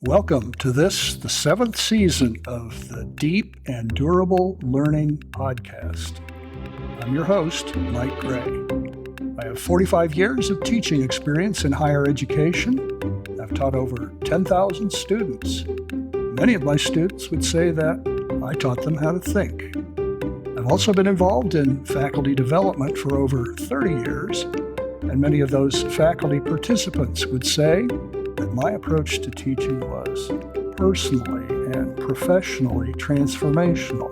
Welcome to the seventh season of the Deep and Durable Learning Podcast. I'm your host, Mike Gray. I have 45 years of teaching experience in higher education. I've taught over 10,000 students. Many of my students would say that I taught them how to think. I've also been involved in faculty development for over 30 years, and many of those faculty participants would say that my approach to teaching was personally and professionally transformational.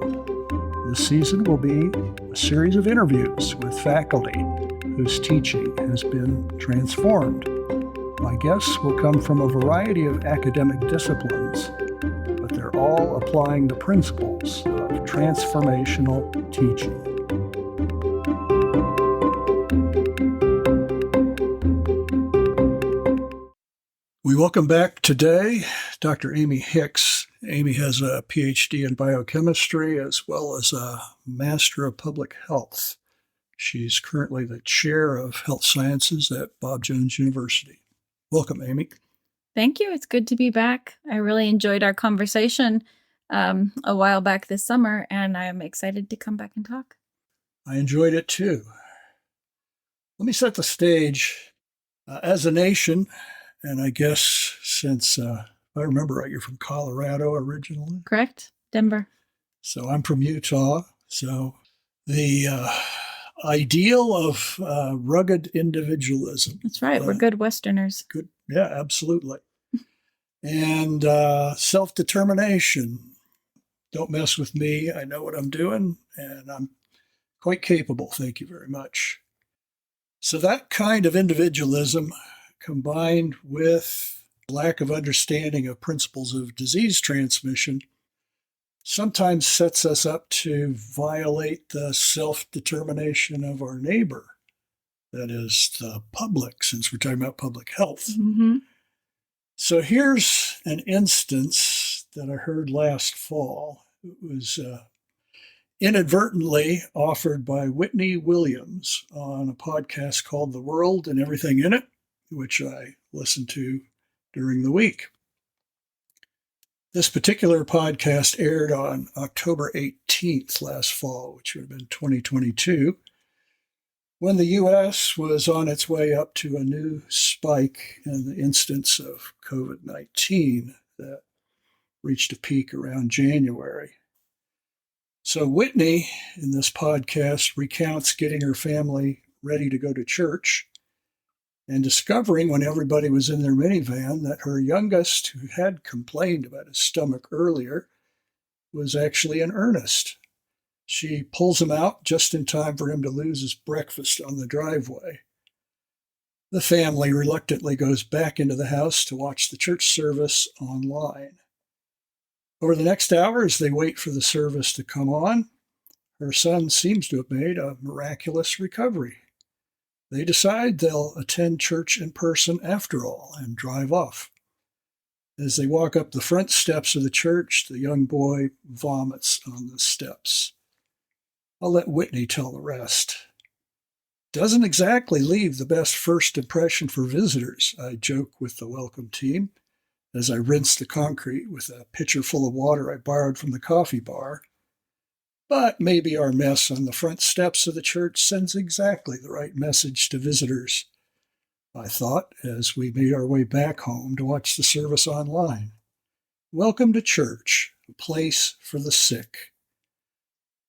This season will be a series of interviews with faculty whose teaching has been transformed. My guests will come from a variety of academic disciplines, but they're all applying the principles of transformational teaching. We welcome back today Dr. Amy Hicks. Amy has a PhD in biochemistry as well as a Master of Public Health. She's currently the Chair of Health Sciences at Bob Jones University. Welcome, Amy. Thank you. It's good to be back. I really enjoyed our conversation a while back this summer, and I'm excited to come back and talk. I enjoyed it too. Let me set the stage. As a nation, and I guess since, if I remember right, you're from Colorado originally? Correct. Denver. So I'm from Utah. So the ideal of rugged individualism. That's right. We're good Westerners. Good. Yeah, absolutely. And self-determination. Don't mess with me. I know what I'm doing, and I'm quite capable. Thank you very much. So that kind of individualism, combined with lack of understanding of principles of disease transmission, sometimes sets us up to violate the self-determination of our neighbor, that is, the public, since we're talking about public health. Mm-hmm. So here's an instance that I heard last fall. It was inadvertently offered by Whitney Williams on a podcast called The World and Everything in It, which I listened to during the week. This particular podcast aired on October 18th last fall, which would have been 2022, when the U.S. was on its way up to a new spike in the instance of COVID-19 that reached a peak around January. So Whitney, in this podcast, recounts getting her family ready to go to church and discovering when everybody was in their minivan that her youngest, who had complained about his stomach earlier, was actually in earnest. She pulls him out just in time for him to lose his breakfast on the driveway. The family reluctantly goes back into the house to watch the church service online. Over the next hour, as they wait for the service to come on, her son seems to have made a miraculous recovery. They decide they'll attend church in person after all and drive off. As they walk up the front steps of the church, the young boy vomits on the steps. I'll let Whitney tell the rest. Doesn't exactly leave the best first impression for visitors, I joke with the welcome team as I rinse the concrete with a pitcher full of water I borrowed from the coffee bar. But maybe our mess on the front steps of the church sends exactly the right message to visitors, I thought, as we made our way back home to watch the service online. Welcome to church, a place for the sick.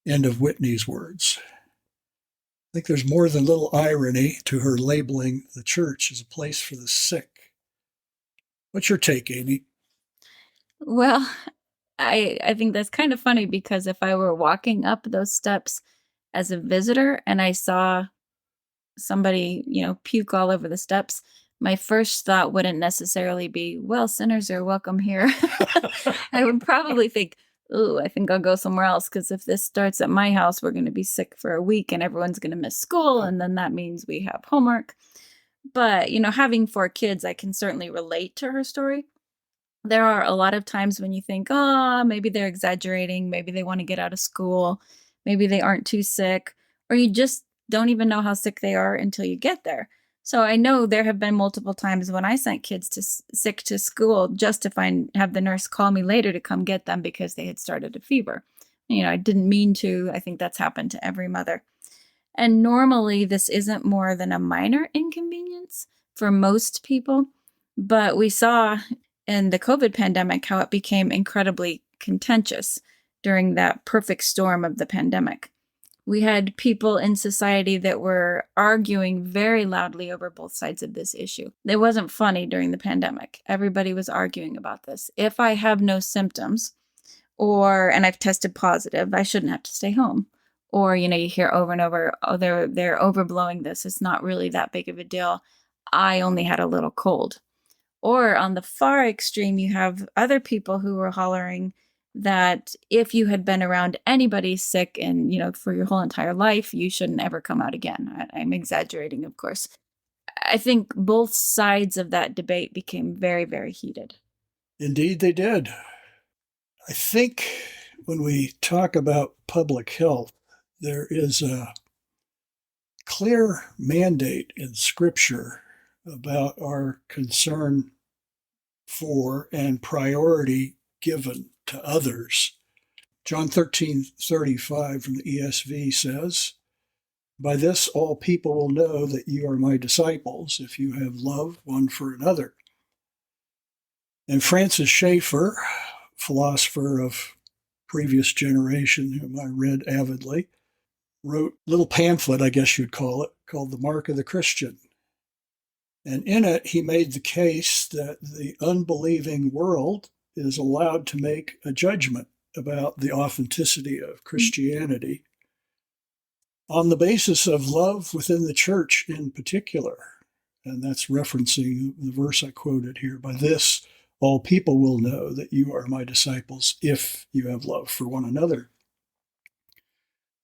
End of Whitney's words. I think there's more than a little irony to her labeling the church as a place for the sick. What's your take, Amy? Well, I think that's kind of funny because if I were walking up those steps as a visitor and I saw somebody, puke all over the steps, my first thought wouldn't necessarily be, well, sinners are welcome here. I would probably think, ooh, I think I'll go somewhere else because if this starts at my house, we're going to be sick for a week and everyone's going to miss school. And then that means we have homework. But, having 4 kids, I can certainly relate to her story. There are a lot of times when you think, oh, maybe they're exaggerating. Maybe they want to get out of school. Maybe they aren't too sick. Or you just don't even know how sick they are until you get there. So I know there have been multiple times when I sent kids sick to school just to have the nurse call me later to come get them because they had started a fever. I didn't mean to. I think that's happened to every mother. And normally this isn't more than a minor inconvenience for most people, but we saw in the COVID pandemic how it became incredibly contentious during that perfect storm of the pandemic. We had people in society that were arguing very loudly over both sides of this issue. It wasn't funny during the pandemic. Everybody was arguing about this. If I have no symptoms and I've tested positive, I shouldn't have to stay home. Or, you hear over and over, oh, they're overblowing this. It's not really that big of a deal. I only had a little cold. Or on the far extreme, you have other people who were hollering that if you had been around anybody sick and, for your whole entire life, you shouldn't ever come out again. I'm exaggerating, of course. I think both sides of that debate became very, very heated. Indeed, they did. I think when we talk about public health, there is a clear mandate in Scripture about our concern for and priority given to others. John 13:35 from the ESV says, "By this all people will know that you are my disciples, if you have love one for another." And Francis Schaeffer, philosopher of previous generation, whom I read avidly, wrote a little pamphlet, I guess you'd call it, called The Mark of the Christian. And in it, he made the case that the unbelieving world is allowed to make a judgment about the authenticity of Christianity on the basis of love within the church in particular. And that's referencing the verse I quoted here. By this, all people will know that you are my disciples if you have love for one another.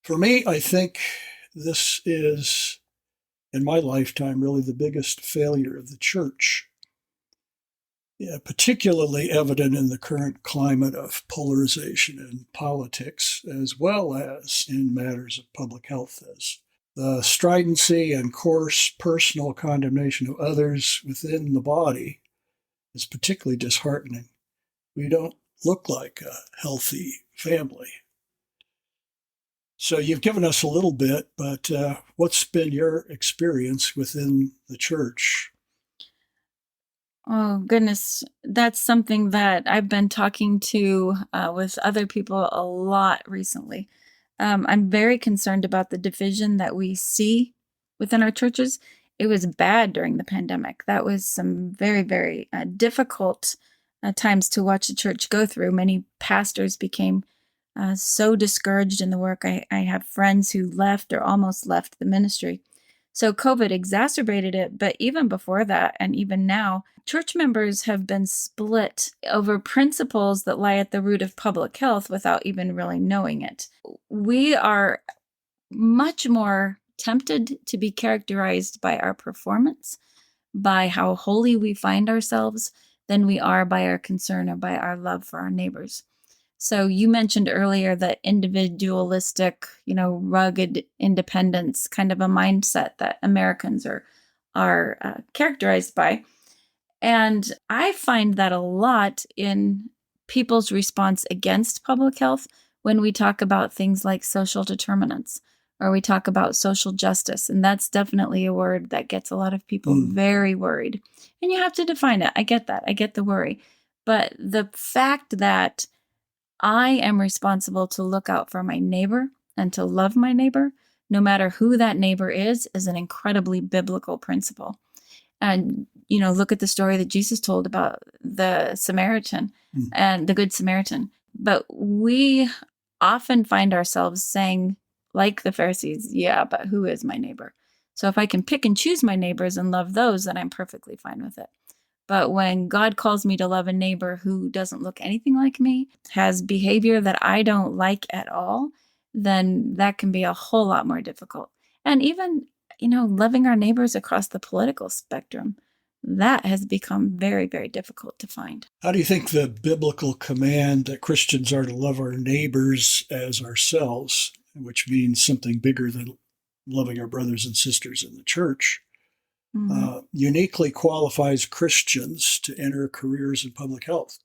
For me, I think this is, in my lifetime, really the biggest failure of the church. Yeah, particularly evident in the current climate of polarization in politics, as well as in matters of public health. As the stridency and coarse personal condemnation of others within the body is particularly disheartening. We don't look like a healthy family. So you've given us a little bit, but what's been your experience within the church? Oh, goodness. That's something that I've been talking to with other people a lot recently. I'm very concerned about the division that we see within our churches. It was bad during the pandemic. That was some very, very difficult times to watch the church go through. Many pastors became so discouraged in the work. I have friends who left or almost left the ministry. So COVID exacerbated it, but even before that, and even now, church members have been split over principles that lie at the root of public health without even really knowing it. We are much more tempted to be characterized by our performance, by how holy we find ourselves, than we are by our concern or by our love for our neighbors. So you mentioned earlier that individualistic, rugged independence kind of a mindset that Americans are characterized by. And I find that a lot in people's response against public health when we talk about things like social determinants or we talk about social justice. And that's definitely a word that gets a lot of people very worried. And you have to define it. I get that. I get the worry. But the fact that I am responsible to look out for my neighbor and to love my neighbor, no matter who that neighbor is an incredibly biblical principle. And, look at the story that Jesus told about the Samaritan and the Good Samaritan. But we often find ourselves saying, like the Pharisees, yeah, but who is my neighbor? So if I can pick and choose my neighbors and love those, then I'm perfectly fine with it. But when God calls me to love a neighbor who doesn't look anything like me, has behavior that I don't like at all, then that can be a whole lot more difficult. And even, loving our neighbors across the political spectrum, that has become very, very difficult to find. How do you think the biblical command that Christians are to love our neighbors as ourselves, which means something bigger than loving our brothers and sisters in the church, uniquely qualifies Christians to enter careers in public health?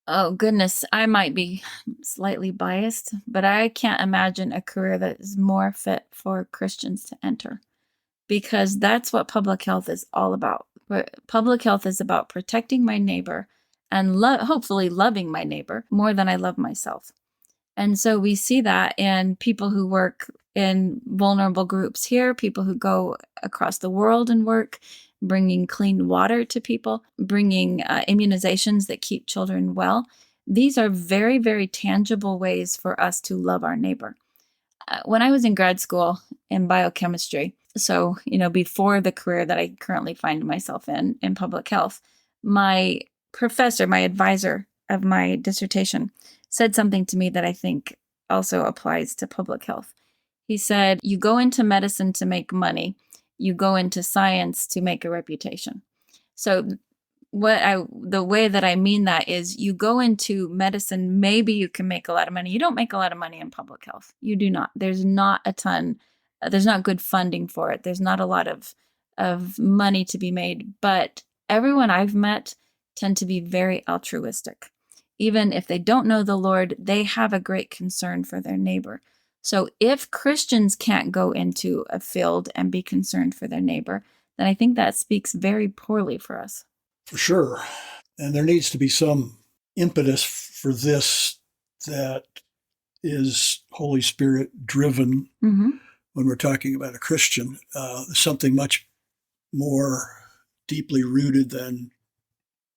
Oh, goodness. I might be slightly biased, but I can't imagine a career that is more fit for Christians to enter because that's what public health is all about. Public health is about protecting my neighbor and hopefully loving my neighbor more than I love myself. And so we see that in people who work in vulnerable groups here, people who go across the world and work, bringing clean water to people, bringing immunizations that keep children well. These are very, very tangible ways for us to love our neighbor. When I was in grad school in biochemistry, so, before the career that I currently find myself in public health, my professor, my advisor of my dissertation, said something to me that I think also applies to public health. He said, you go into medicine to make money, you go into science to make a reputation. So the way that I mean that is you go into medicine, maybe you can make a lot of money. You don't make a lot of money in public health. You do not. There's not a ton, there's not good funding for it. There's not a lot of money to be made, but everyone I've met tend to be very altruistic. Even if they don't know the Lord, they have a great concern for their neighbor. So if Christians can't go into a field and be concerned for their neighbor, then I think that speaks very poorly for us. For sure. And there needs to be some impetus for this that is Holy Spirit driven when we're talking about a Christian, something much more deeply rooted than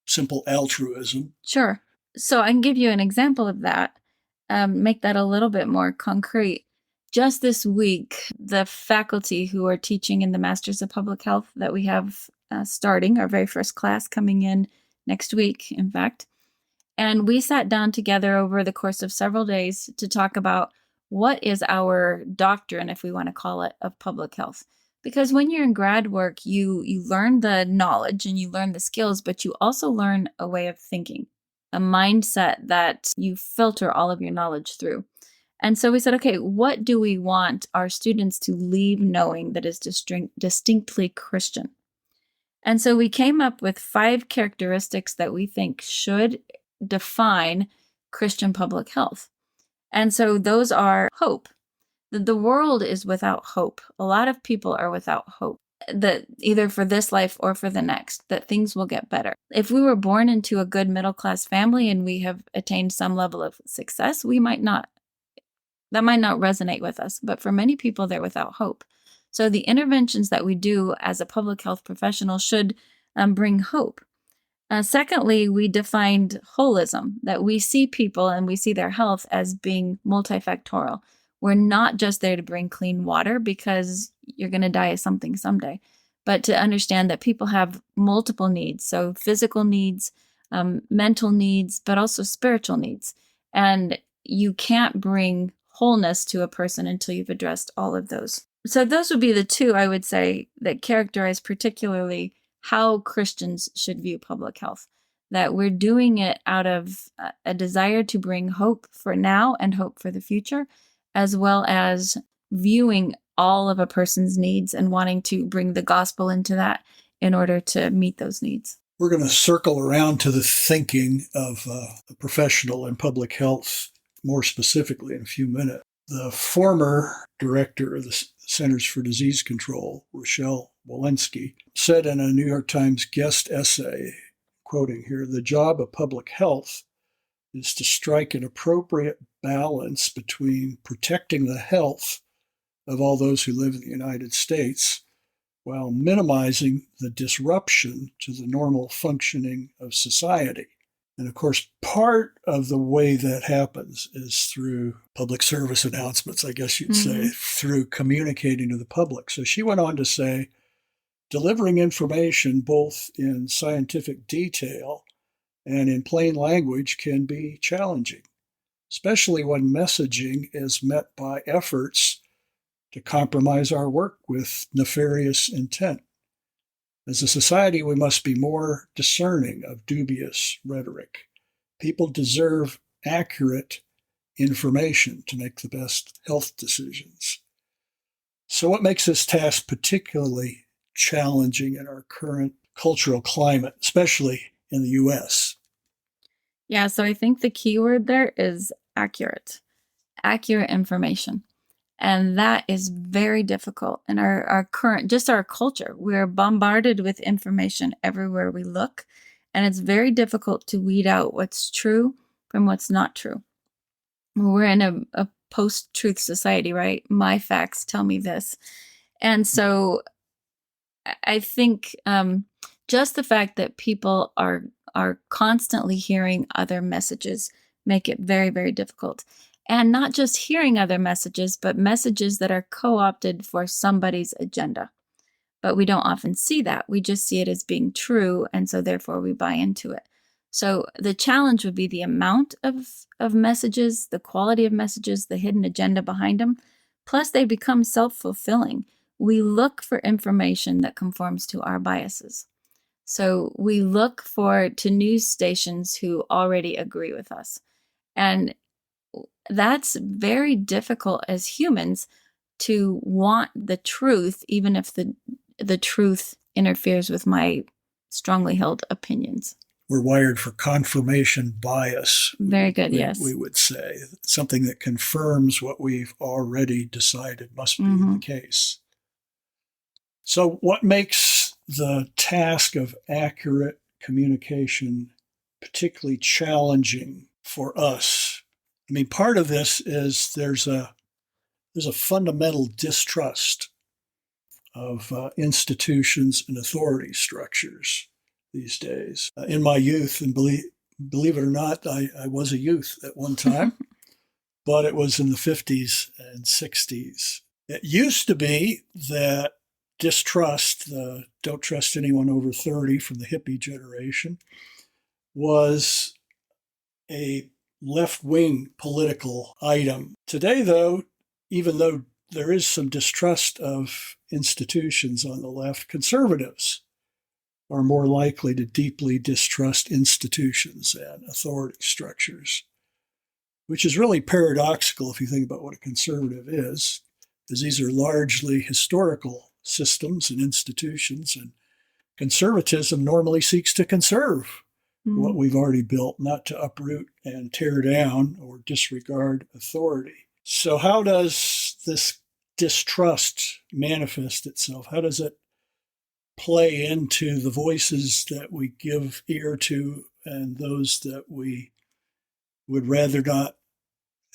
simple altruism. Sure. So I can give you an example of that, make that a little bit more concrete. Just this week, the faculty who are teaching in the Masters of Public Health that we have starting, our very first class coming in next week, in fact, and we sat down together over the course of several days to talk about what is our doctrine, if we want to call it, of public health. Because when you're in grad work, you learn the knowledge and you learn the skills, but you also learn a way of thinking, a mindset that you filter all of your knowledge through. And so we said, okay, what do we want our students to leave knowing that is distinctly Christian? And so we came up with 5 characteristics that we think should define Christian public health. And so those are hope. The world is without hope. A lot of people are without hope, that either for this life or for the next, that things will get better. If we were born into a good middle-class family and we have attained some level of success, that might not resonate with us. But for many people, they're without hope. So the interventions that we do as a public health professional should bring hope. Secondly, we defined holism, that we see people and we see their health as being multifactorial. We're not just there to bring clean water because you're going to die of something someday, but to understand that people have multiple needs. So physical needs, mental needs, but also spiritual needs. And you can't bring wholeness to a person until you've addressed all of those. So those would be the 2, I would say, that characterize particularly how Christians should view public health, that we're doing it out of a desire to bring hope for now and hope for the future, as well as viewing all of a person's needs and wanting to bring the gospel into that in order to meet those needs. We're going to circle around to the thinking of a professional in public health more specifically in a few minutes. The former director of the Centers for Disease Control, Rochelle Walensky, said in a New York Times guest essay, quoting here, "The job of public health is to strike an appropriate balance between protecting the health of all those who live in the United States while minimizing the disruption to the normal functioning of society." And of course, part of the way that happens is through public service announcements, I guess you'd say, through communicating to the public. So she went on to say, delivering information both in scientific detail and in plain language can be challenging, especially when messaging is met by efforts to compromise our work with nefarious intent. As a society, we must be more discerning of dubious rhetoric. People deserve accurate information to make the best health decisions. So what makes this task particularly challenging in our current cultural climate, especially in the US. Yeah, so I think the key word there is accurate information. And that is very difficult in our current, just our culture. We're bombarded with information everywhere we look. And it's very difficult to weed out what's true from what's not true. We're in a post-truth society, right? My facts tell me this. And so I think just the fact that people are constantly hearing other messages make it very, very difficult. And not just hearing other messages, but messages that are co-opted for somebody's agenda. But we don't often see that. We just see it as being true, and so therefore we buy into it. So the challenge would be the amount of messages, the quality of messages, the hidden agenda behind them. Plus, they become self-fulfilling. We look for information that conforms to our biases. So we look to news stations who already agree with us. And that's very difficult as humans to want the truth, even if the truth interferes with my strongly held opinions. We're wired for confirmation bias. Very good, yes. We would say something that confirms what we've already decided must be the case. So what makes the task of accurate communication particularly challenging for us? I mean, part of this is there's a fundamental distrust of institutions and authority structures these days. In my youth, and believe it or not, I was a youth at one time, but it was in the 50s and 60s. It used to be that distrust, don't trust anyone over 30 from the hippie generation, was a left-wing political item. Today, though, even though there is some distrust of institutions on the left, conservatives are more likely to deeply distrust institutions and authority structures, which is really paradoxical if you think about what a conservative is, because these are largely historical systems and institutions, and conservatism normally seeks to conserve what we've already built, not to uproot and tear down or disregard authority. So how does this distrust manifest itself? How does it play into the voices that we give ear to and those that we would rather not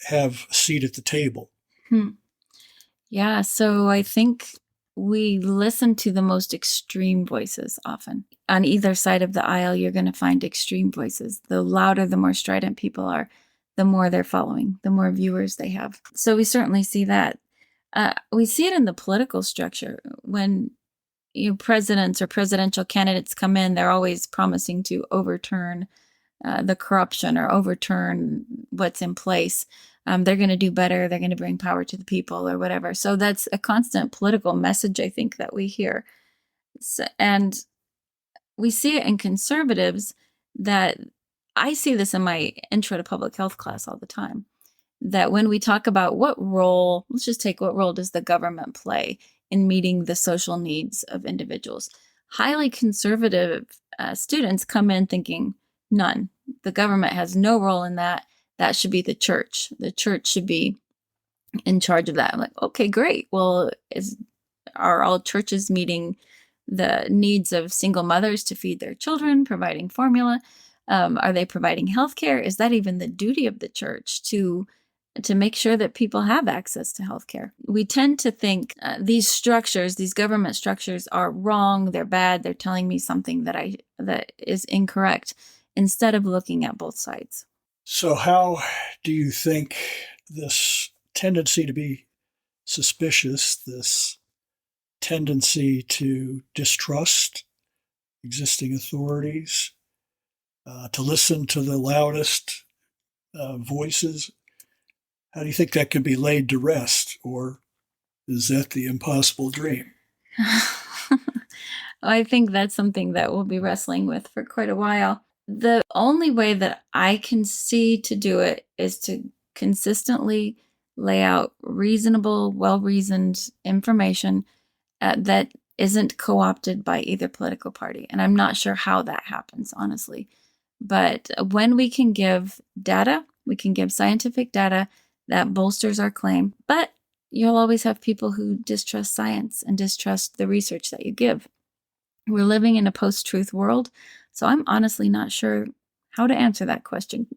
have a seat at the table? Yeah, so I think we listen to the most extreme voices often. On either side of the aisle, you're going to find extreme voices. The louder, the more strident people are, the more they're following, the more viewers they have. So we certainly see that. We see it in the political structure. When presidents or presidential candidates come in, they're always promising to overturn the corruption or overturn what's in place. They're going to do better. They're going to bring power to the people or whatever. So that's a constant political message, I think, that we hear. And we see it in conservatives that I see this in my intro to public health class all the time, that when we talk about let's just take what role does the government play in meeting the social needs of individuals. Highly conservative students come in thinking, none. The government has no role in that. That should be the church. The church should be in charge of that. I'm like, okay, great. Well, are all churches meeting the needs of single mothers to feed their children, providing formula? Are they providing healthcare? Is that even the duty of the church to make sure that people have access to healthcare? We tend to think these government structures are wrong, they're bad, they're telling me something that is incorrect, instead of looking at both sides. So how do you think this tendency to be suspicious, this tendency to distrust existing authorities, to listen to the loudest voices, how do you think that could be laid to rest, or is that the impossible dream? I think that's something that we'll be wrestling with for quite a while. The only way that I can see to do it is to consistently lay out reasonable, well-reasoned information that isn't co-opted by either political party. And I'm not sure how that happens, honestly. But when we can give data, we can give scientific data that bolsters our claim, but you'll always have people who distrust science and distrust the research that you give. We're living in a post-truth world, so I'm honestly not sure how to answer that question.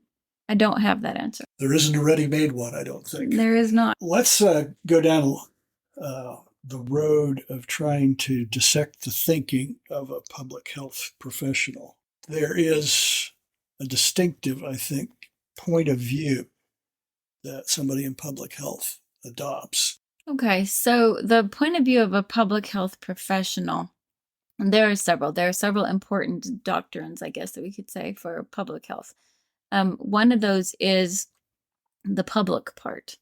I don't have that answer. There isn't a ready-made one, I don't think. There is not. Let's go down the road of trying to dissect the thinking of a public health professional. There is a distinctive, I think, point of view that somebody in public health adopts. Okay, so the point of view of a public health professional, there are several. There are several important doctrines, I guess, that we could say for public health. One of those is the public part.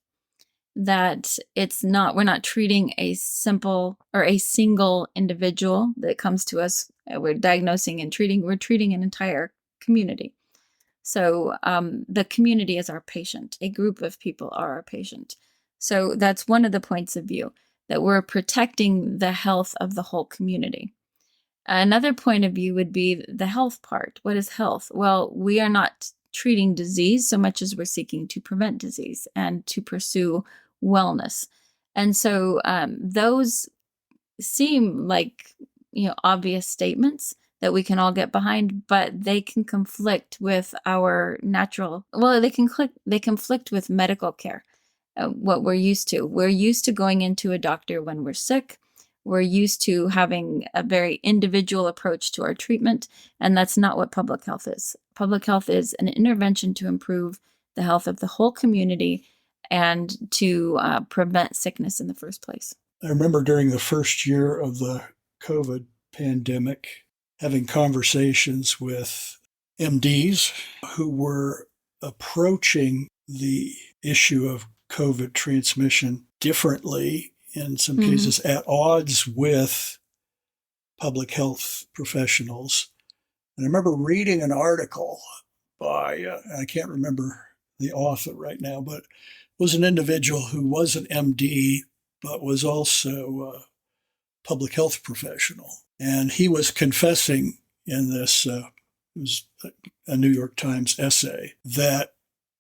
That we're not treating a simple or a single individual that comes to us. We're diagnosing and we're treating an entire community. So the community is our patient. A group of people are our patient. So that's one of the points of view, that we're protecting the health of the whole community. Another point of view would be the health part. What is health? Well, we are not treating disease so much as we're seeking to prevent disease and to pursue wellness. And so those seem like, obvious statements that we can all get behind, but they can conflict with our they conflict with medical care, what we're used to. We're used to going into a doctor when we're sick. We're used to having a very individual approach to our treatment, and that's not what public health is. Public health is an intervention to improve the health of the whole community and to prevent sickness in the first place. I remember during the first year of the COVID pandemic, having conversations with MDs who were approaching the issue of COVID transmission differently, in some cases at odds with public health professionals. And I remember reading an article by, I can't remember the author right now, but it was an individual who was an MD, but was also a public health professional. And he was confessing in this, it was a New York Times essay, that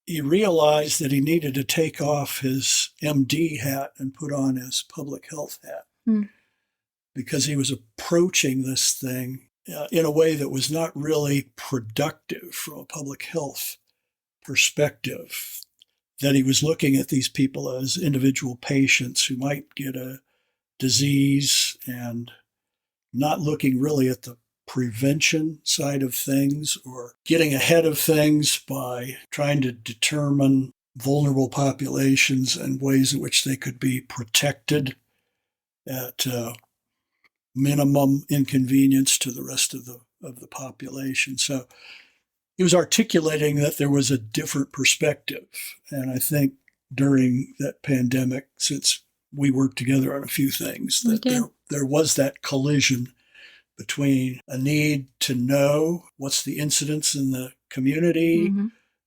he realized that he needed to take off his MD hat and put on his public health hat because he was approaching this thing in a way that was not really productive from a public health perspective, that he was looking at these people as individual patients who might get a disease and not looking really at the prevention side of things or getting ahead of things by trying to determine vulnerable populations and ways in which they could be protected at minimum inconvenience to the rest of the population. So he was articulating that there was a different perspective. And I think during that pandemic, since we worked together on a few things, that there was that collision between a need to know what's the incidence in the community,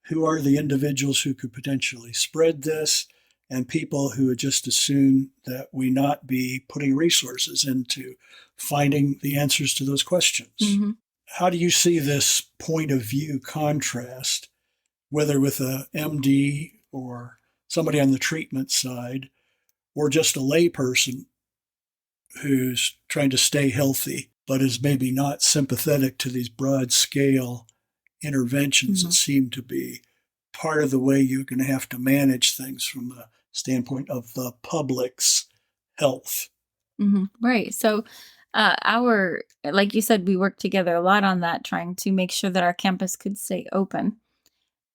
who are the individuals who could potentially spread this, and people who would just assume that we not be putting resources into finding the answers to those questions. How do you see this point of view contrast, whether with a MD or somebody on the treatment side, or just a layperson who's trying to stay healthy, but is maybe not sympathetic to these broad scale interventions that seem to be part of the way you're going to have to manage things from the standpoint of the public's health? Right. So like you said, we worked together a lot on that, trying to make sure that our campus could stay open.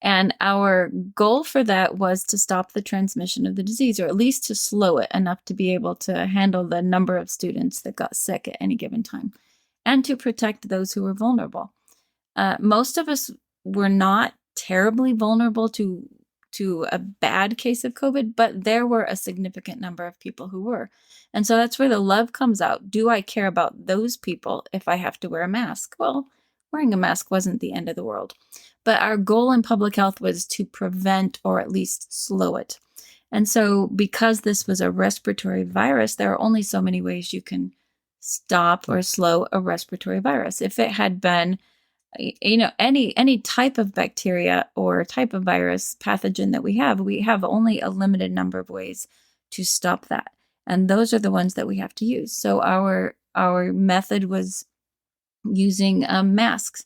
And our goal for that was to stop the transmission of the disease, or at least to slow it enough to be able to handle the number of students that got sick at any given time, and to protect those who were vulnerable. Most of us were not terribly vulnerable to a bad case of COVID, but there were a significant number of people who were. And so that's where the love comes out. Do I care about those people if I have to wear a mask? Well, wearing a mask wasn't the end of the world. But our goal in public health was to prevent or at least slow it. And so because this was a respiratory virus, there are only so many ways you can stop or slow a respiratory virus. If it had been, any type of bacteria or type of virus pathogen that we have only a limited number of ways to stop that. And those are the ones that we have to use. So our method was using masks.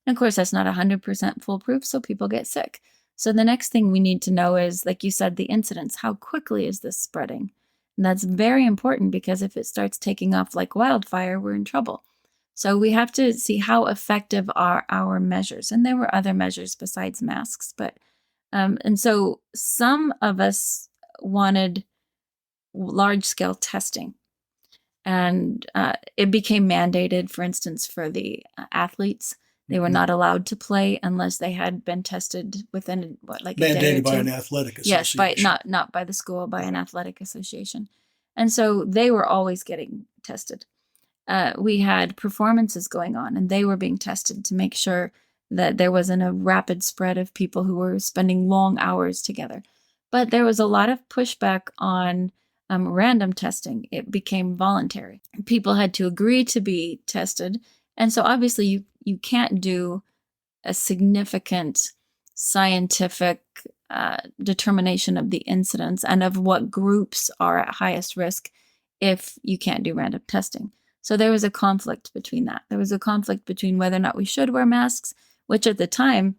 And of course, that's not 100% foolproof, so people get sick. So the next thing we need to know is, like you said, the incidence. How quickly is this spreading? And that's very important, because if it starts taking off like wildfire, we're in trouble. So we have to see how effective are our measures. And there were other measures besides masks. And so some of us wanted large-scale testing. And it became mandated, for instance, for the athletes. They were not allowed to play unless they had been tested within a day or two. Mandated by an athletic association. Yes, not by the school, by an athletic association. And so they were always getting tested. We had performances going on, and they were being tested to make sure that there wasn't a rapid spread of people who were spending long hours together. But there was a lot of pushback on random testing. It became voluntary. People had to agree to be tested. And so obviously you can't do a significant scientific determination of the incidence and of what groups are at highest risk if you can't do random testing. So there was a conflict between that. There was a conflict between whether or not we should wear masks, which at the time,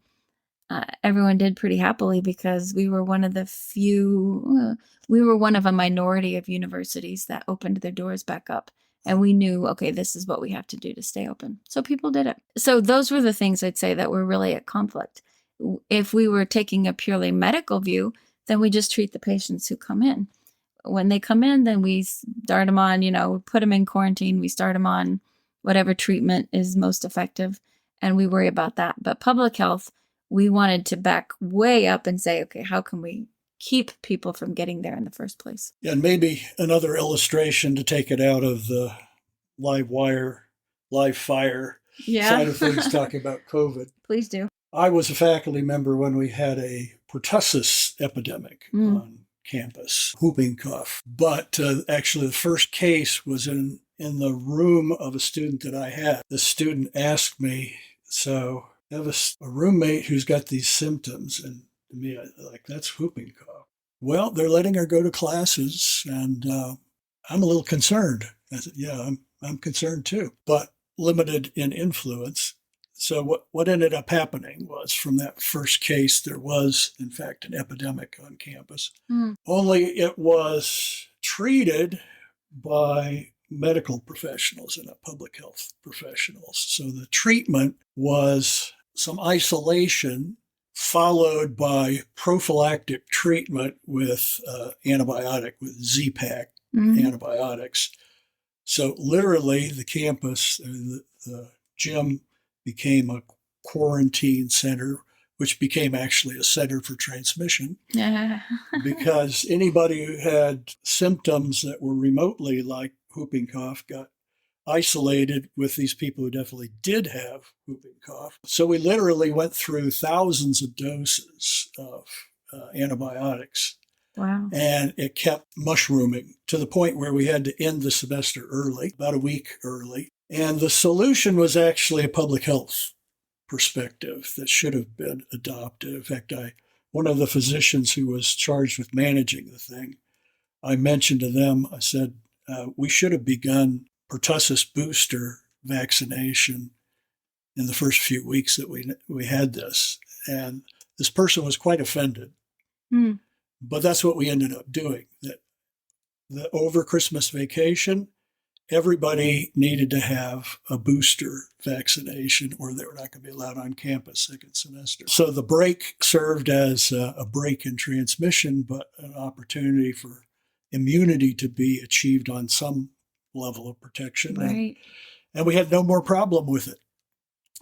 everyone did pretty happily, because we were one of the few, we were one of a minority of universities that opened their doors back up. And we knew, okay, this is what we have to do to stay open. So people did it. So those were the things I'd say that were really at conflict. If we were taking a purely medical view, then we just treat the patients who come in. When they come in, then we start them on, put them in quarantine. We start them on whatever treatment is most effective, and we worry about that. But public health, we wanted to back way up and say, okay, how can we keep people from getting there in the first place? Yeah, and maybe another illustration to take it out of the live fire side of things, talking about COVID. Please do. I was a faculty member when we had a pertussis epidemic on campus, whooping cough. But actually, the first case was in the room of a student that I had. The student asked me, so I have a roommate who's got these symptoms, and to me, that's whooping cough. Well, they're letting her go to classes, and I'm a little concerned. I said, yeah, I'm concerned too, but limited in influence. So what ended up happening was, from that first case, there was, in fact, an epidemic on campus. Only it was treated by medical professionals and not public health professionals. So the treatment was some isolation followed by prophylactic treatment with antibiotic, with Z-Pak antibiotics. So literally the campus, the gym became a quarantine center, which became actually a center for transmission. Because anybody who had symptoms that were remotely like whooping cough got isolated with these people who definitely did have whooping cough. So we literally went through thousands of doses of antibiotics. Wow. And it kept mushrooming to the point where we had to end the semester early, about a week early. And the solution was actually a public health perspective that should have been adopted. In fact, one of the physicians who was charged with managing the thing, I mentioned to them, I said, we should have begun pertussis booster vaccination in the first few weeks that we had this. And this person was quite offended. But that's what we ended up doing. That over Christmas vacation, everybody needed to have a booster vaccination or they were not going to be allowed on campus second semester. So the break served as a break in transmission, but an opportunity for immunity to be achieved on some level of protection. Right. And we had no more problem with it.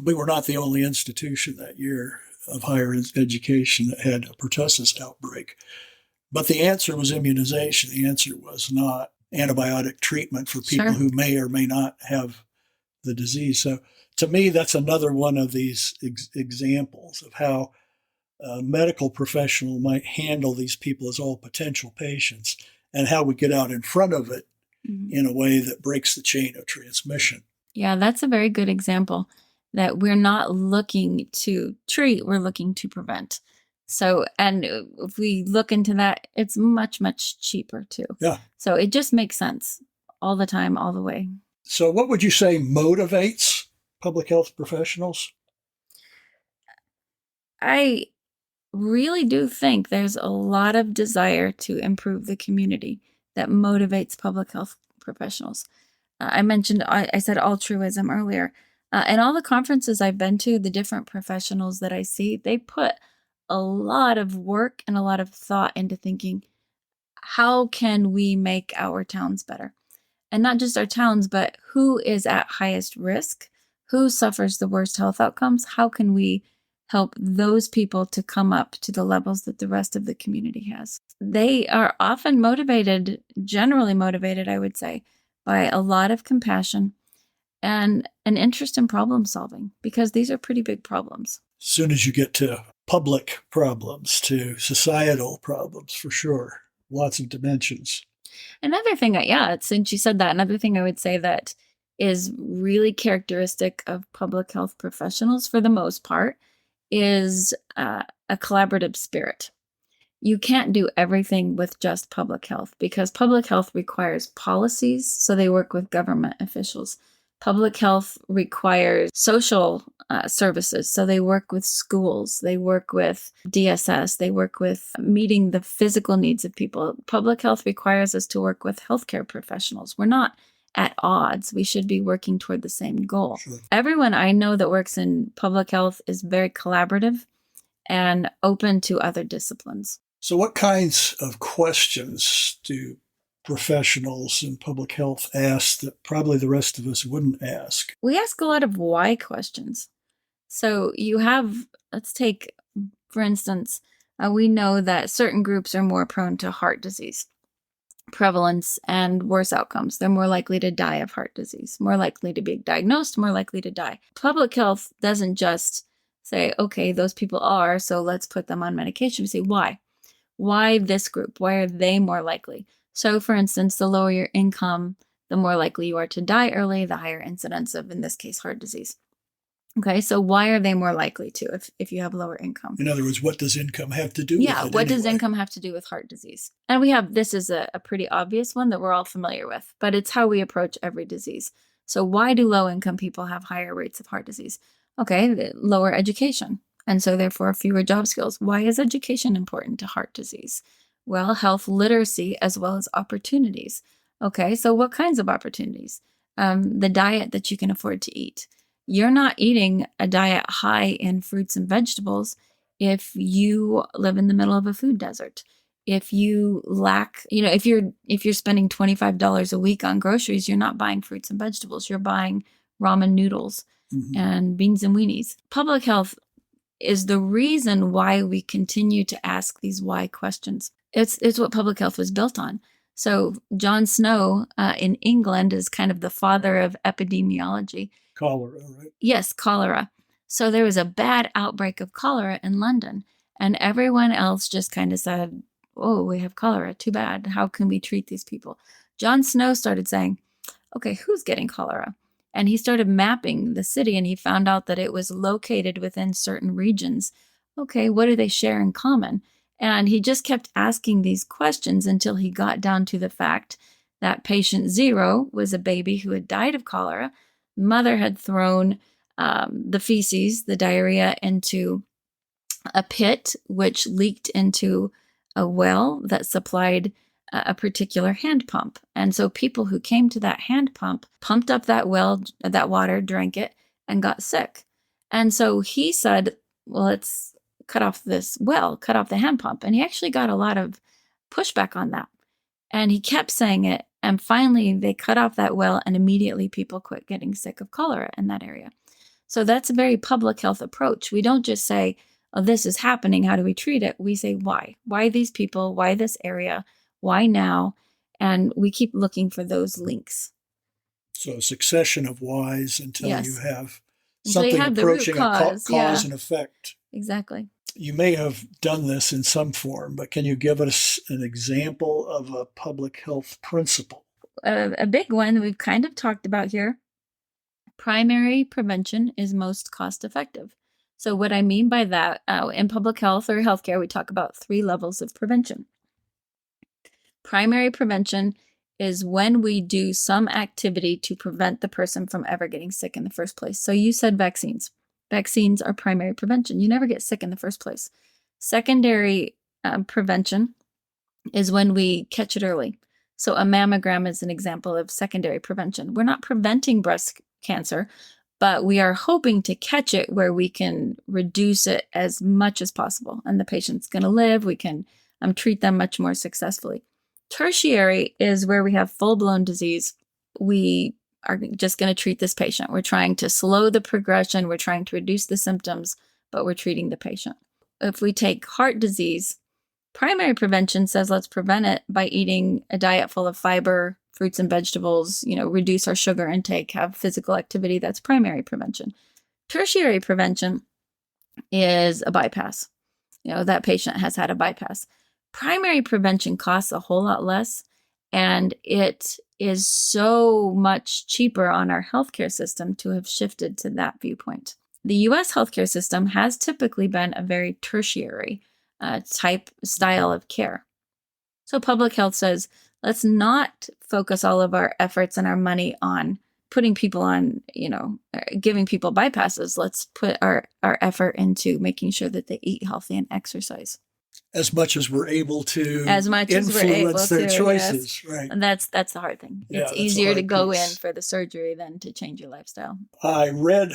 We were not the only institution that year of higher education that had a pertussis outbreak. But the answer was immunization. The answer was not antibiotic treatment for people who may or may not have the disease. So to me, that's another one of these examples of how a medical professional might handle these people as all potential patients and how we get out in front of it in a way that breaks the chain of transmission. Yeah, that's a very good example that we're not looking to treat, we're looking to prevent. So, and if we look into that, it's much, much cheaper too. Yeah. So it just makes sense all the time, all the way. So what would you say motivates public health professionals? I really do think there's a lot of desire to improve the community that motivates public health professionals. I mentioned, I said altruism earlier. And all the conferences I've been to, the different professionals that I see, they put a lot of work and a lot of thought into thinking, how can we make our towns better? And not just our towns, but who is at highest risk? Who suffers the worst health outcomes? How can we help those people to come up to the levels that the rest of the community has? They are often motivated, generally motivated, I would say, by a lot of compassion and an interest in problem solving, because these are pretty big problems. As soon as you get to public problems, to societal problems, for sure, lots of dimensions. Another thing, since you said that, another thing I would say that is really characteristic of public health professionals for the most part is a collaborative spirit. You can't do everything with just public health because public health requires policies, so they work with government officials. Public health requires social services, so they work with schools, they work with DSS, they work with meeting the physical needs of people. Public health requires us to work with healthcare professionals. We're not at odds. We should be working toward the same goal. Sure. Everyone I know that works in public health is very collaborative and open to other disciplines. So what kinds of questions do professionals in public health ask that probably the rest of us wouldn't ask? We ask a lot of why questions. So you have, let's take, for instance, we know that certain groups are more prone to heart disease prevalence and worse outcomes. They're more likely to die of heart disease, more likely to be diagnosed, more likely to die. Public health doesn't just say, okay, those people are, so let's put them on medication. We say, why? Why this group? Why are they more likely? So, for instance, the lower your income, the more likely you are to die early, the higher incidence of, in this case, heart disease. Okay, so why are they more likely to if you have lower income? In other words, what does income have to do with it? Yeah, what does income have to do with heart disease? And we have, this is a pretty obvious one that we're all familiar with, but it's how we approach every disease. So why do low income people have higher rates of heart disease? Okay, lower education, and so therefore fewer job skills. Why is education important to heart disease? Well, health literacy as well as opportunities. Okay, so what kinds of opportunities? The diet that you can afford to eat. You're not eating a diet high in fruits and vegetables if you live in the middle of a food desert. If you lack, if you're spending $25 a week on groceries, you're not buying fruits and vegetables. You're buying ramen noodles and beans and weenies. Public health is the reason why we continue to ask these why questions. It's what public health was built on. So John Snow in England is kind of the father of epidemiology. Cholera, right? Yes, cholera. So there was a bad outbreak of cholera in London, and everyone else just kind of said, oh, we have cholera. Too bad. How can we treat these people? John Snow started saying, okay, who's getting cholera? And he started mapping the city, and he found out that it was located within certain regions. Okay, what do they share in common? And he just kept asking these questions until he got down to the fact that patient 0 was a baby who had died of cholera. Mother had thrown the feces, the diarrhea, into a pit, which leaked into a well that supplied a particular hand pump. And so people who came to that hand pump pumped up that well, that water, drank it, and got sick. And so he said, well, let's cut off this well, cut off the hand pump. And he actually got a lot of pushback on that. And he kept saying it. And finally, they cut off that well, and immediately people quit getting sick of cholera in that area. So that's a very public health approach. We don't just say, oh, this is happening, how do we treat it? We say, why? Why these people? Why this area? Why now? And we keep looking for those links. So a succession of whys until you have Until something you have approaching the root cause, a cause and effect. Exactly. You may have done this in some form, but can you give us an example of a public health principle? a big one we've kind of talked about here, primary prevention is most cost effective. So what I mean by that, in public health or healthcare, we talk about 3 levels of prevention. Primary prevention is when we do some activity to prevent the person from ever getting sick in the first place. So you said vaccines. Vaccines are primary prevention. You never get sick in the first place. Secondary prevention is when we catch it early. So a mammogram is an example of secondary prevention. We're not preventing breast cancer, but we are hoping to catch it where we can reduce it as much as possible. And the patient's going to live. We can treat them much more successfully. Tertiary is where we have full-blown disease. We are just going to treat this patient. We're trying to slow the progression. We're trying to reduce the symptoms, but we're treating the patient. If we take heart disease, primary prevention says let's prevent it by eating a diet full of fiber, fruits and vegetables, reduce our sugar intake, have physical activity. That's primary prevention. Tertiary prevention is a bypass. That patient has had a bypass. Primary prevention costs a whole lot less, and it is so much cheaper on our healthcare system to have shifted to that viewpoint. The US healthcare system has typically been a very tertiary style of care. So public health says, let's not focus all of our efforts and our money on putting people on, giving people bypasses. Let's put our effort into making sure that they eat healthy and exercise. As much as we're able to influence their choices, yes. Right? And that's the hard thing. Yeah, it's easier to go in for the surgery than to change your lifestyle. I read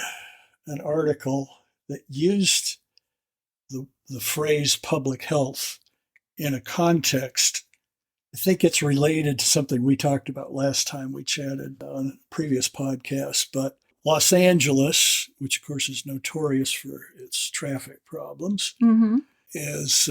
an article that used the phrase public health in a context. I think it's related to something we talked about last time we chatted on a previous podcast, but Los Angeles, which of course is notorious for its traffic problems, is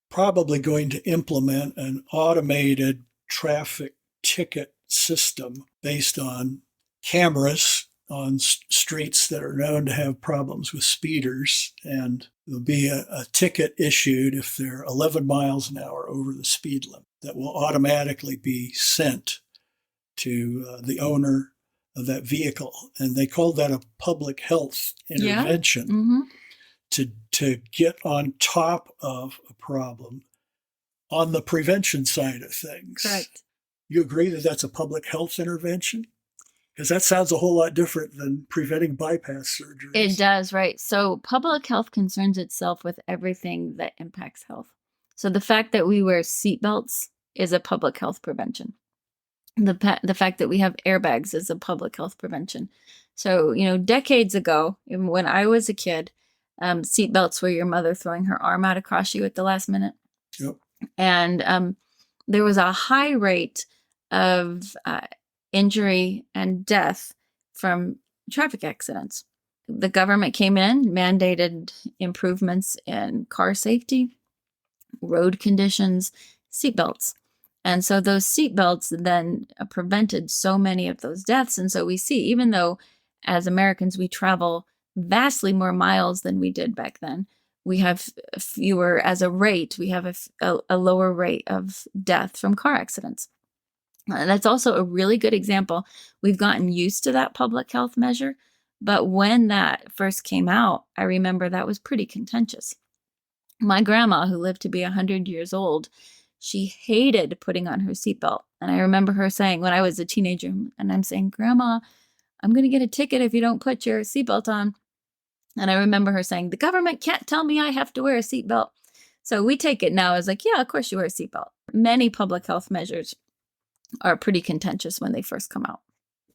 probably going to implement an automated traffic ticket system based on cameras on streets that are known to have problems with speeders, and there'll be a ticket issued if they're 11 miles an hour over the speed limit that will automatically be sent to the owner of that vehicle. And they call that a public health intervention to get on top of a problem on the prevention side of things. Correct. You agree that that's a public health intervention? Because that sounds a whole lot different than preventing bypass surgeries. It does, right? So public health concerns itself with everything that impacts health. So the fact that we wear seatbelts is a public health prevention. The fact that we have airbags is a public health prevention. So, decades ago, even when I was a kid, seatbelts were your mother throwing her arm out across you at the last minute. Yep. And there was a high rate of injury and death from traffic accidents. The government came in, mandated improvements in car safety, road conditions, seatbelts. And so those seatbelts then prevented so many of those deaths. And so we see, even though as Americans we travel vastly more miles than we did back then, we have fewer, as a rate, we have a lower rate of death from car accidents. That's also a really good example. We've gotten used to that public health measure, but when that first came out, I remember that was pretty contentious. My grandma, who lived to be 100 years old, she hated putting on her seatbelt. And I remember her saying, when I was a teenager, and I'm saying, Grandma, I'm going to get a ticket if you don't put your seatbelt on. And I remember her saying, the government can't tell me I have to wear a seatbelt. So we take it now as like, yeah, of course you wear a seatbelt. Many public health measures are pretty contentious when they first come out.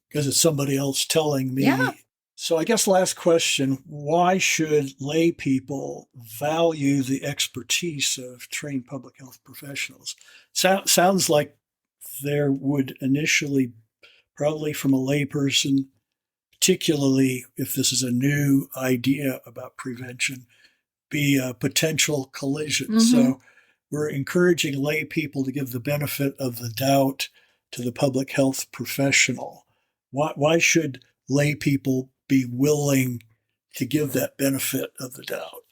Because it's somebody else telling me. Yeah. So I guess last question, why should lay people value the expertise of trained public health professionals? Sounds like there would initially, probably from a layperson, particularly if this is a new idea about prevention, be a potential collision. So we're encouraging lay people to give the benefit of the doubt to the public health professional. Why should lay people be willing to give that benefit of the doubt?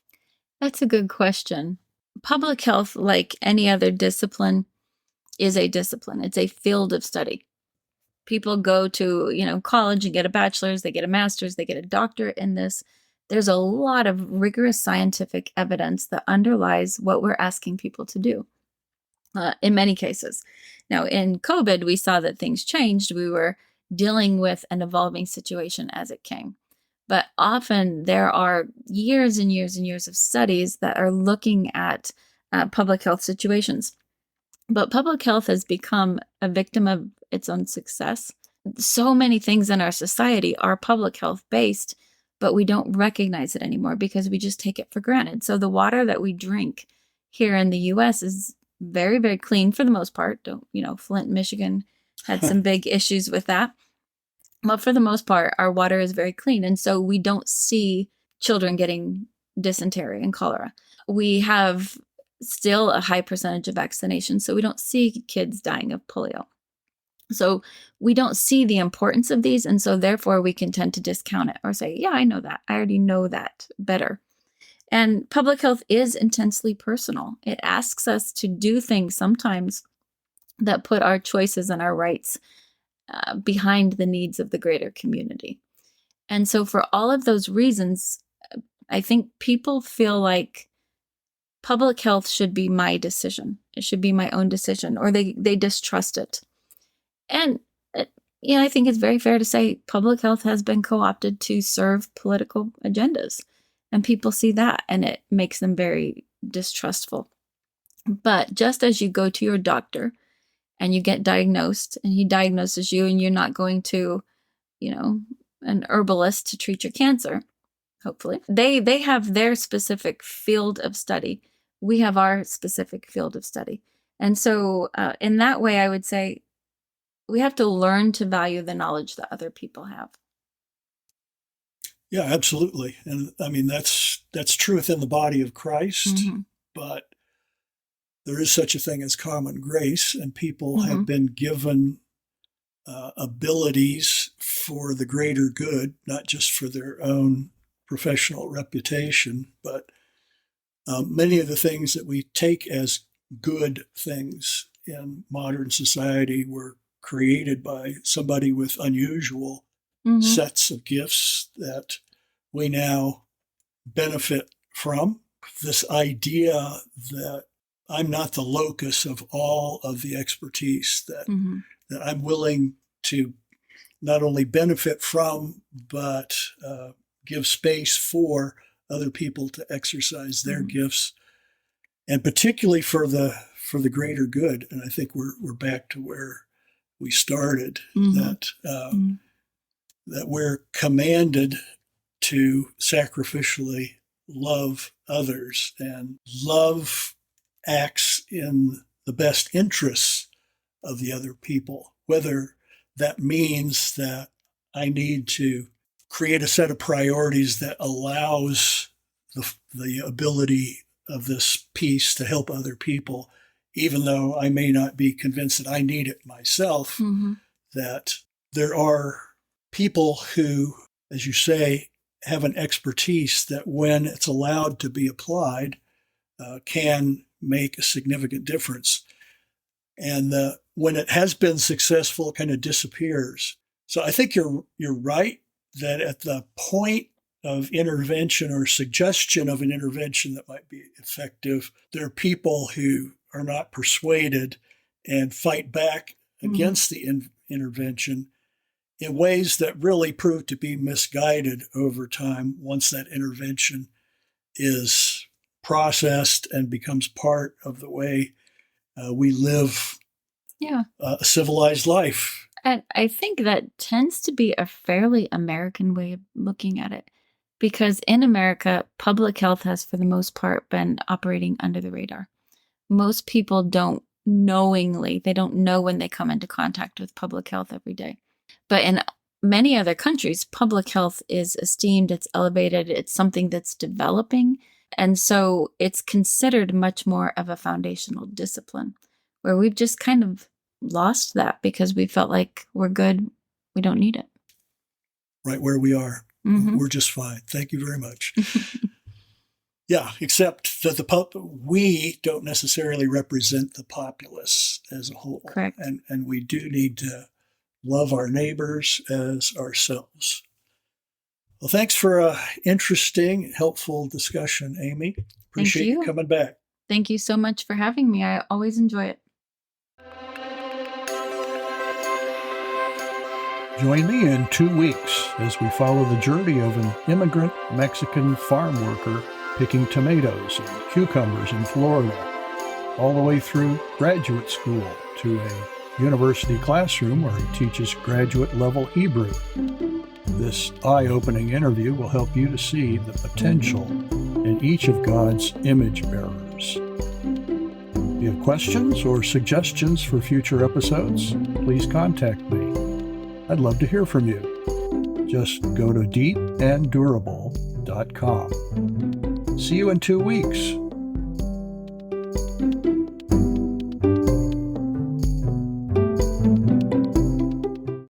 That's a good question. Public health, like any other discipline, is a discipline. It's a field of study. People go to, college and get a bachelor's, they get a master's, they get a doctorate in this. There's a lot of rigorous scientific evidence that underlies what we're asking people to do in many cases. Now, in COVID, we saw that things changed. We were dealing with an evolving situation as it came. But often there are years and years and years of studies that are looking at public health situations. But public health has become a victim of its own success. So many things in our society are public health based, but we don't recognize it anymore because we just take it for granted. So the water that we drink here in the US is very, very clean for the most part. Flint, Michigan had some big issues with that. But for the most part, our water is very clean. And so we don't see children getting dysentery and cholera. We have still a high percentage of vaccination, so we don't see kids dying of polio. So we don't see the importance of these, and so therefore we can tend to discount it or say, yeah, I know that. I already know that better. And public health is intensely personal. It asks us to do things sometimes that put our choices and our rights behind the needs of the greater community. And so for all of those reasons, I think people feel like public health should be my decision. It should be my own decision, or they distrust it. And I think it's very fair to say public health has been co-opted to serve political agendas. And people see that, and it makes them very distrustful. But just as you go to your doctor and you get diagnosed, and he diagnoses you, and you're not going to, an herbalist to treat your cancer, hopefully. They have their specific field of study. We have our specific field of study. And so in that way, I would say we have to learn to value the knowledge that other people have. Yeah, absolutely. And I mean, that's true within the body of Christ, but there is such a thing as common grace, and people have been given abilities for the greater good, not just for their own professional reputation, but many of the things that we take as good things in modern society were created by somebody with unusual sets of gifts that we now benefit from. This idea that I'm not the locus of all of the expertise, that I'm willing to not only benefit from, but give space for other people to exercise their gifts, and particularly for the greater good. And I think we're back to where we started, that we're commanded to sacrificially love others, and love acts in the best interests of the other people, whether that means that I need to create a set of priorities that allows the ability of this piece to help other people, even though I may not be convinced that I need it myself, that there are people who, as you say, have an expertise that when it's allowed to be applied, can make a significant difference. And when it has been successful, it kind of disappears. So I think you're right that at the point of intervention or suggestion of an intervention that might be effective, there are people who are not persuaded and fight back against the intervention in ways that really prove to be misguided over time once that intervention is processed and becomes part of the way we live a civilized life. And I think that tends to be a fairly American way of looking at it, because in America, public health has, for the most part, been operating under the radar. Most people don't knowingly, they don't know when they come into contact with public health every day. But in many other countries, public health is esteemed, it's elevated, it's something that's developing. And so it's considered much more of a foundational discipline, where we've just kind of lost that because we felt like we're good, we don't need it. Right where we are. We're just fine. Thank you very much. Yeah, except that we don't necessarily represent the populace as a whole. Correct. And we do need to love our neighbors as ourselves. Well, thanks for an interesting, helpful discussion, Amy. Appreciate you you. coming back. Thank you so much for having me. I always enjoy it. Join me in 2 weeks as we follow the journey of an immigrant Mexican farm worker picking tomatoes and cucumbers in Florida, all the way through graduate school to a university classroom where he teaches graduate-level Hebrew. This eye-opening interview will help you to see the potential in each of God's image bearers. If you have questions or suggestions for future episodes, please contact me. I'd love to hear from you. Just go to deepanddurable.com. See you in 2 weeks.